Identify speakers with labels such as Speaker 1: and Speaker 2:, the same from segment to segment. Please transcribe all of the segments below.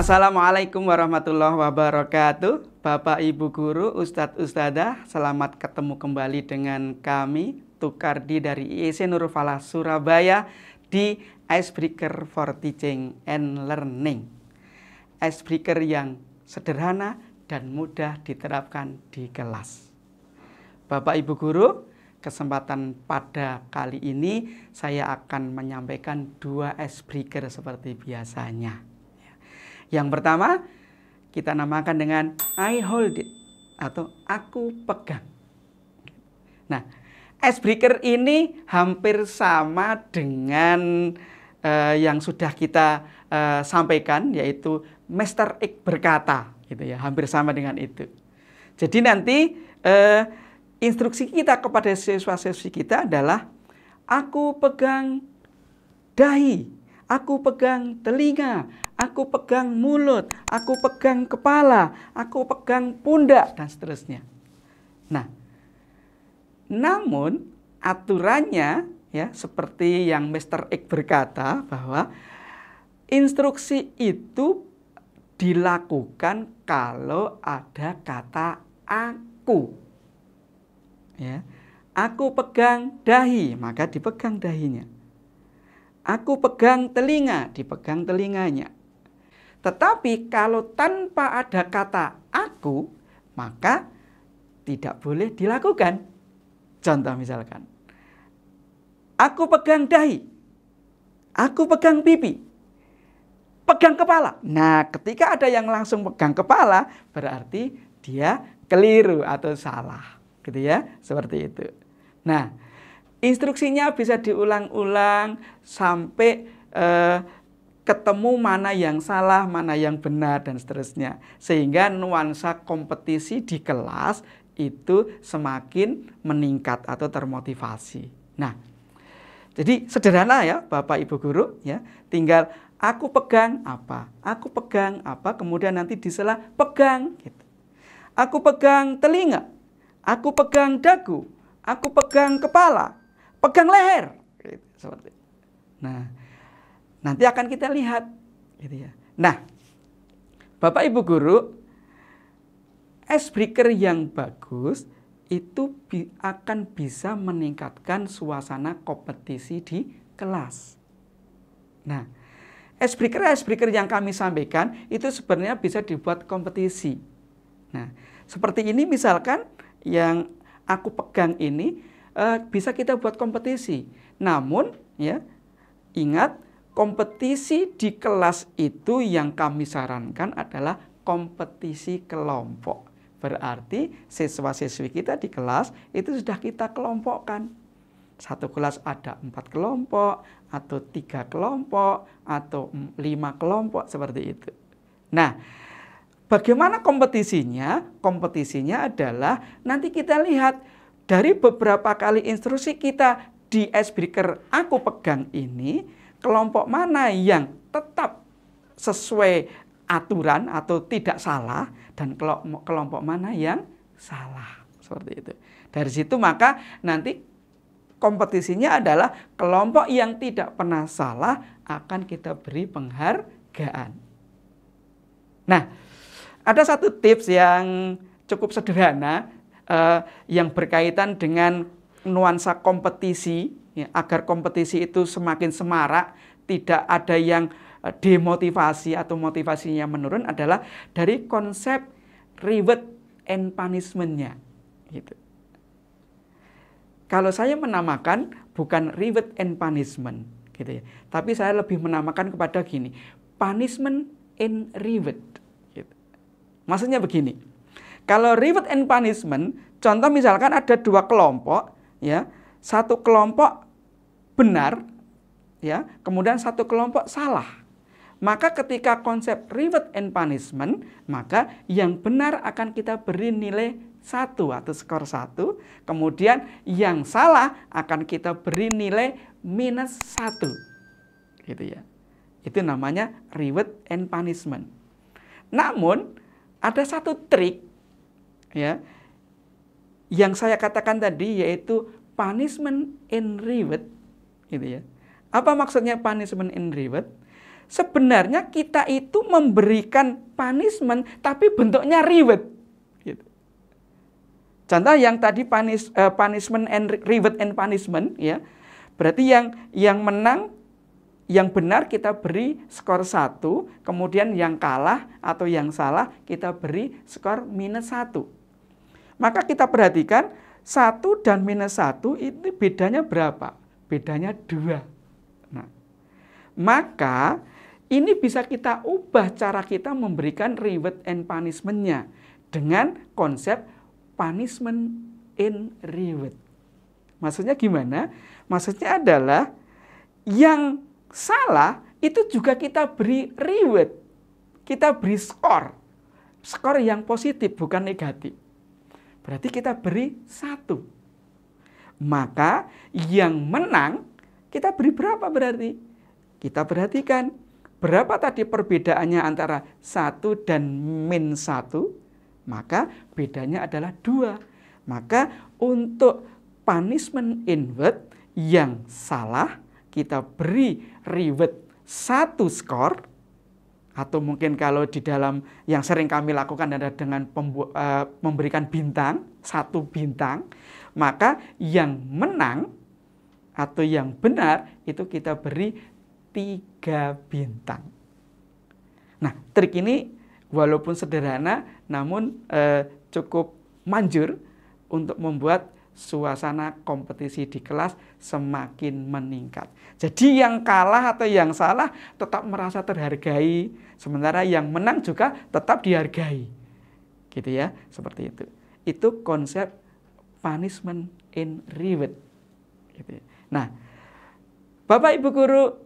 Speaker 1: Assalamualaikum warahmatullahi wabarakatuh. Bapak, Ibu Guru, Ustadz, Ustadzah, selamat ketemu kembali dengan kami, Tukardi dari IEC Nurul Falah Surabaya di Icebreaker for Teaching and Learning. Icebreaker yang sederhana dan mudah diterapkan di kelas. Bapak, Ibu Guru, kesempatan pada kali ini saya akan menyampaikan 2 icebreaker seperti biasanya. Yang pertama, kita namakan dengan I hold it atau aku pegang. Nah, icebreaker ini hampir sama dengan yang sudah kita sampaikan, yaitu Mr. X berkata, gitu ya, hampir sama dengan itu. Jadi nanti instruksi kita kepada siswa-siswi kita adalah aku pegang dahi, aku pegang telinga, aku pegang mulut, aku pegang kepala, aku pegang pundak, dan seterusnya. Nah, namun aturannya ya seperti yang Mr. X berkata bahwa instruksi itu dilakukan kalau ada kata aku. Ya, aku pegang dahi, maka dipegang dahinya. Aku pegang telinga, dipegang telinganya. Tetapi kalau tanpa ada kata aku, maka tidak boleh dilakukan. Contoh misalkan, aku pegang dahi, aku pegang pipi, pegang kepala. Nah, ketika ada yang langsung pegang kepala, berarti dia keliru atau salah. Gitu ya, seperti itu. Nah, instruksinya bisa diulang-ulang sampai ketemu mana yang salah, mana yang benar, dan seterusnya. Sehingga nuansa kompetisi di kelas itu semakin meningkat atau termotivasi. Nah, jadi sederhana ya Bapak Ibu Guru, ya. Tinggal aku pegang apa, kemudian nanti di sela pegang. Gitu. Aku pegang telinga, aku pegang dagu, aku pegang kepala, pegang leher. Gitu, seperti itu. Nah, nanti akan kita lihat. Gitu ya. Nah, Bapak Ibu Guru, icebreaker yang bagus itu akan bisa meningkatkan suasana kompetisi di kelas. Nah, icebreaker yang kami sampaikan itu sebenarnya bisa dibuat kompetisi. Nah, seperti ini misalkan yang aku pegang ini bisa kita buat kompetisi. Namun ya, ingat kompetisi di kelas itu yang kami sarankan adalah kompetisi kelompok. Berarti siswa-siswi kita di kelas itu sudah kita kelompokkan. Satu kelas ada 4 kelompok, atau 3 kelompok, atau 5 kelompok, seperti itu. Nah, bagaimana kompetisinya? Kompetisinya adalah nanti kita lihat dari beberapa kali instruksi kita di icebreaker aku pegang ini, kelompok mana yang tetap sesuai aturan atau tidak salah, dan kelompok mana yang salah, seperti itu. Dari situ maka nanti kompetisinya adalah kelompok yang tidak pernah salah akan kita beri penghargaan. Nah, ada satu tips yang cukup sederhana yang berkaitan dengan nuansa kompetisi, ya, agar kompetisi itu semakin semarak, tidak ada yang demotivasi atau motivasinya menurun, adalah dari konsep reward and punishment-nya. Gitu. Kalau saya menamakan bukan reward and punishment, gitu ya, tapi saya lebih menamakan kepada gini, punishment and reward. Gitu. Maksudnya begini, kalau reward and punishment, contoh misalkan ada 2 kelompok, ya, satu kelompok benar, ya, kemudian satu kelompok salah. Maka ketika konsep reward and punishment, maka yang benar akan kita beri nilai 1 atau skor 1, kemudian yang salah akan kita beri nilai -1. Gitu ya. Itu namanya reward and punishment. Namun ada satu trik ya yang saya katakan tadi, yaitu punishment and reward, gitu ya. Apa maksudnya punishment and reward? sebenarnya kita itu memberikan punishment tapi bentuknya reward. Gitu. Contoh yang tadi punishment and reward and punishment, ya. Berarti yang menang, yang benar kita beri skor 1, kemudian yang kalah atau yang salah kita beri skor -1. Maka kita perhatikan 1 dan -1 itu bedanya berapa? Bedanya 2. Nah, maka ini bisa kita ubah cara kita memberikan reward and punishment-nya dengan konsep punishment in reward. Maksudnya gimana? Maksudnya adalah yang salah itu juga kita beri reward. Kita beri skor. Skor yang positif, bukan negatif. Berarti kita beri 1. Maka yang menang kita beri berapa berarti? Kita perhatikan berapa tadi perbedaannya antara 1 dan -1, maka bedanya adalah 2. Maka untuk punishment inward yang salah kita beri reward 1 skor, atau mungkin kalau di dalam yang sering kami lakukan adalah dengan memberikan bintang, 1 bintang, maka yang menang atau yang benar itu kita beri 3 bintang. Nah, trik ini walaupun sederhana namun cukup manjur untuk membuat suasana kompetisi di kelas semakin meningkat. Jadi yang kalah atau yang salah tetap merasa terhargai, sementara yang menang juga tetap dihargai. Gitu ya, seperti itu. Itu konsep punishment in reward. Gitu ya. Nah, Bapak Ibu guru,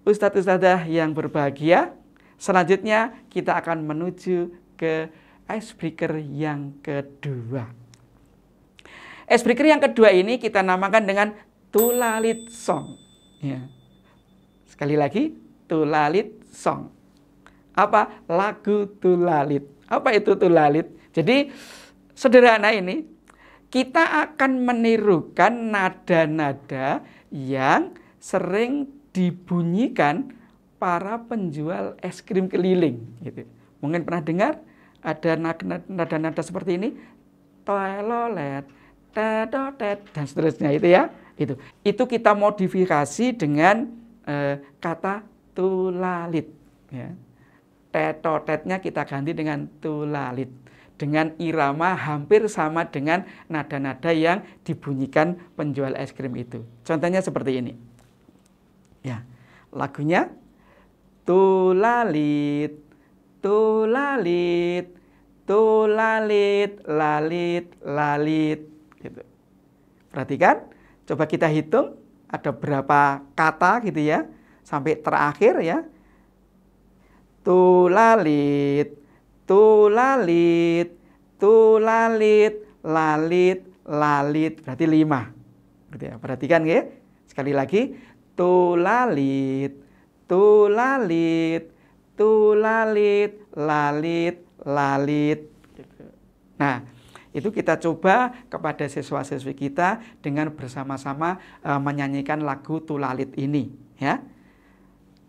Speaker 1: Ustadz-ustadzah yang berbahagia, selanjutnya kita akan menuju ke icebreaker yang kedua. Icebreaker yang kedua ini kita namakan dengan Tulalit Song. Ya. Sekali lagi, Tulalit Song. Apa? Lagu Tulalit. Apa itu Tulalit? Jadi sederhana ini, kita akan menirukan nada-nada yang sering dibunyikan para penjual es krim keliling. Gitu. Mungkin pernah dengar ada nada-nada seperti ini, toelolet, tedotet, dan seterusnya itu ya. Itu kita modifikasi dengan kata tulalit. Ya. Tetotetnya kita ganti dengan tulalit. Dengan irama hampir sama dengan nada-nada yang dibunyikan penjual es krim itu. Contohnya seperti ini. Ya, lagunya tulalit, tulalit, tulalit, lalit, lalit. Gitu. Perhatikan, coba kita hitung ada berapa kata gitu ya, sampai terakhir ya. Tulalit, tulalit, tulalit, lalit, lalit, berarti 5. Gitu ya. Perhatikan ya. Sekali lagi, tulalit, tulalit, tulalit, lalit, lalit. Gitu. Nah, itu kita coba kepada siswa-siswi kita dengan bersama-sama menyanyikan lagu Tulalit ini. Ya,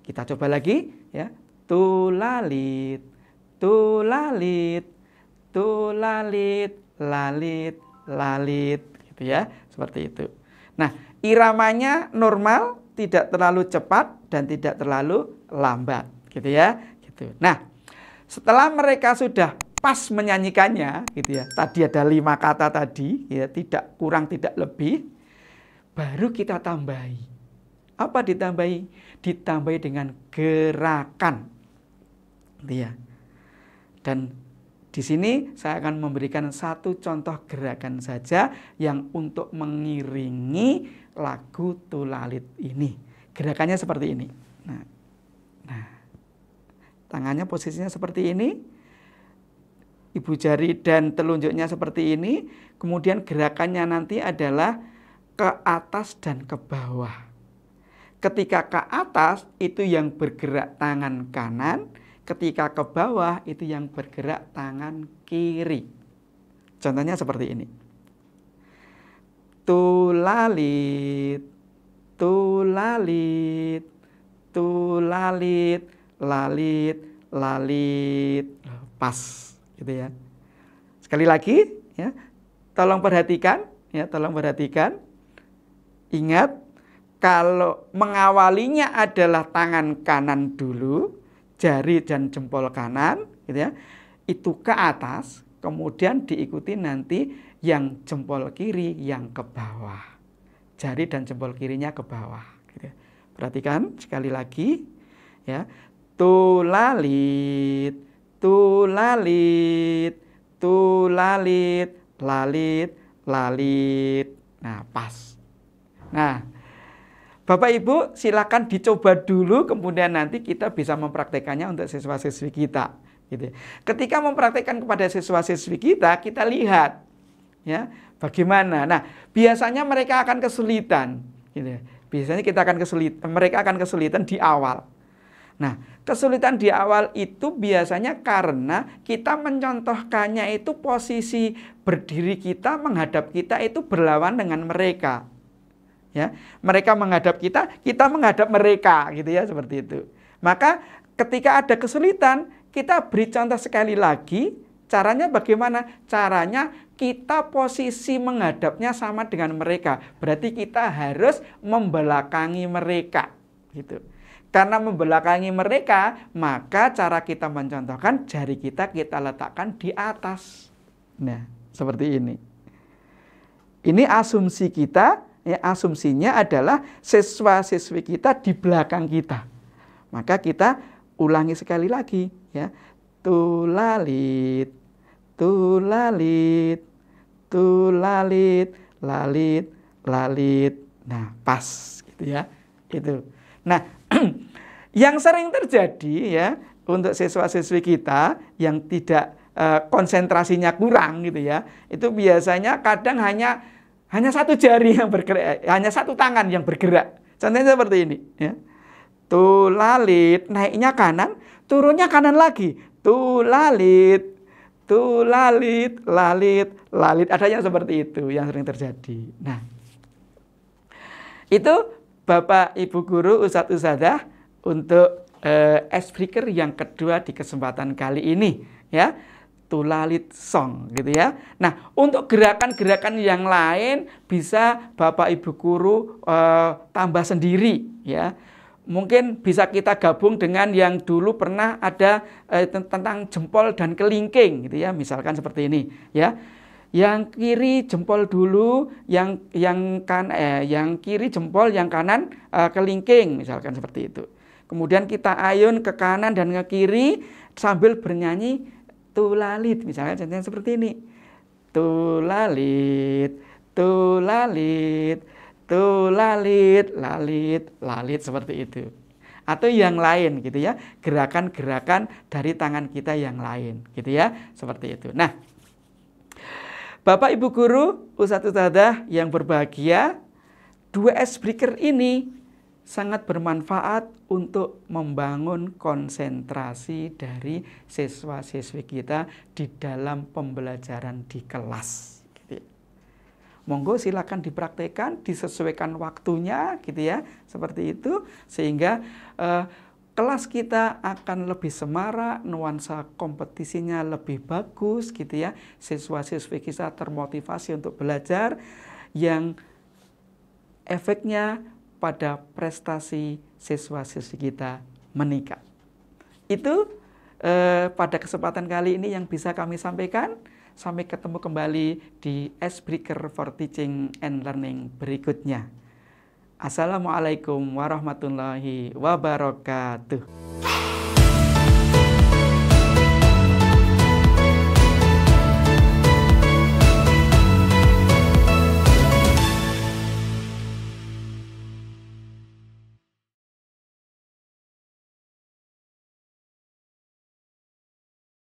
Speaker 1: kita coba lagi ya. Tulalit, tulalit, tulalit, lalit, lalit, gitu ya, seperti itu. Nah, iramanya normal, tidak terlalu cepat dan tidak terlalu lambat, gitu ya, gitu. Nah, setelah mereka sudah pas menyanyikannya, gitu ya, tadi ada 5 kata tadi, ya, tidak kurang tidak lebih, baru kita tambahi. Apa ditambahi? Ditambahi dengan gerakan. Ya. Dan di sini saya akan memberikan 1 contoh gerakan saja yang untuk mengiringi lagu Tulalit ini. Gerakannya seperti ini. Nah, tangannya posisinya seperti ini. Ibu jari dan telunjuknya seperti ini. Kemudian gerakannya nanti adalah ke atas dan ke bawah. Ketika ke atas itu yang bergerak tangan kanan. Ketika ke bawah itu yang bergerak tangan kiri. Contohnya seperti ini. Tulalit, tulalit, tulalit, lalit, lalit. Pas, gitu ya. Sekali lagi, ya, tolong perhatikan, ya, tolong perhatikan. Ingat, kalau mengawalinya adalah tangan kanan dulu, jari dan jempol kanan, gitu ya, itu ke atas, kemudian diikuti nanti yang jempol kiri yang ke bawah. Jari dan jempol kirinya ke bawah. Gitu ya. Perhatikan sekali lagi, ya, tulalit, tulalit, tulalit, lalit, lalit. Nah, pas. Nah, Bapak Ibu silakan dicoba dulu, kemudian nanti kita bisa mempraktekannya untuk siswa-siswi kita. Gitu. Ketika mempraktekkan kepada siswa-siswi kita lihat, ya, bagaimana. Nah, biasanya mereka akan kesulitan. Gitu. Biasanya mereka akan kesulitan di awal. Nah, kesulitan di awal itu biasanya karena kita mencontohkannya itu posisi berdiri kita, menghadap kita itu berlawan dengan mereka. Ya, mereka menghadap kita, kita menghadap mereka, gitu ya, seperti itu. Maka ketika ada kesulitan, kita beri contoh sekali lagi. Caranya bagaimana? Caranya kita posisi menghadapnya sama dengan mereka. Berarti kita harus membelakangi mereka, gitu. Karena membelakangi mereka, maka cara kita mencontohkan jari kita letakkan di atas. Nah, seperti ini. Ini asumsi kita. Ya, asumsinya adalah siswa-siswi kita di belakang kita. Maka kita ulangi sekali lagi, ya. Tulalit, tulalit, tulalit, lalit, lalit. Nah, pas, gitu ya. Itu. Nah, yang sering terjadi, ya, untuk siswa-siswi kita yang tidak konsentrasinya kurang, gitu ya. Itu biasanya kadang hanya satu jari yang bergerak, hanya satu tangan yang bergerak. Contohnya seperti ini, ya. Tulalit, naiknya kanan, turunnya kanan lagi. Tulalit, tulalit, lalit, lalit. Ada yang seperti itu yang sering terjadi. Nah, itu Bapak Ibu Guru, Ustadz Ustadzah untuk icebreaker yang kedua di kesempatan kali ini, ya. Tulalit song, gitu ya. Nah, untuk gerakan-gerakan yang lain bisa Bapak Ibu Guru tambah sendiri, ya. Mungkin bisa kita gabung dengan yang dulu pernah ada tentang jempol dan kelingking, gitu ya. Misalkan seperti ini, ya. Yang kiri jempol dulu, yang kiri jempol, yang kanan kelingking, misalkan seperti itu. Kemudian kita ayun ke kanan dan ke kiri sambil bernyanyi tulalit, misalnya contohnya seperti ini. Tulalit, tulalit, tulalit, lalit, lalit, seperti itu. Atau yang lain, gitu ya. Gerakan-gerakan dari tangan kita yang lain, gitu ya. Seperti itu. Nah, Bapak Ibu Guru, Ustadz Ustadzah yang berbahagia, dua icebreaker ini sangat bermanfaat untuk membangun konsentrasi dari siswa-siswi kita di dalam pembelajaran di kelas. Gitu. Monggo silakan dipraktekkan, disesuaikan waktunya, gitu ya, seperti itu, sehingga kelas kita akan lebih semarak, nuansa kompetisinya lebih bagus, gitu ya, siswa-siswi kita termotivasi untuk belajar, yang efeknya pada prestasi siswa-siswi kita meningkat. Itu pada kesempatan kali ini yang bisa kami sampaikan. Sampai ketemu kembali di icebreaker for teaching and learning berikutnya. Assalamualaikum warahmatullahi wabarakatuh.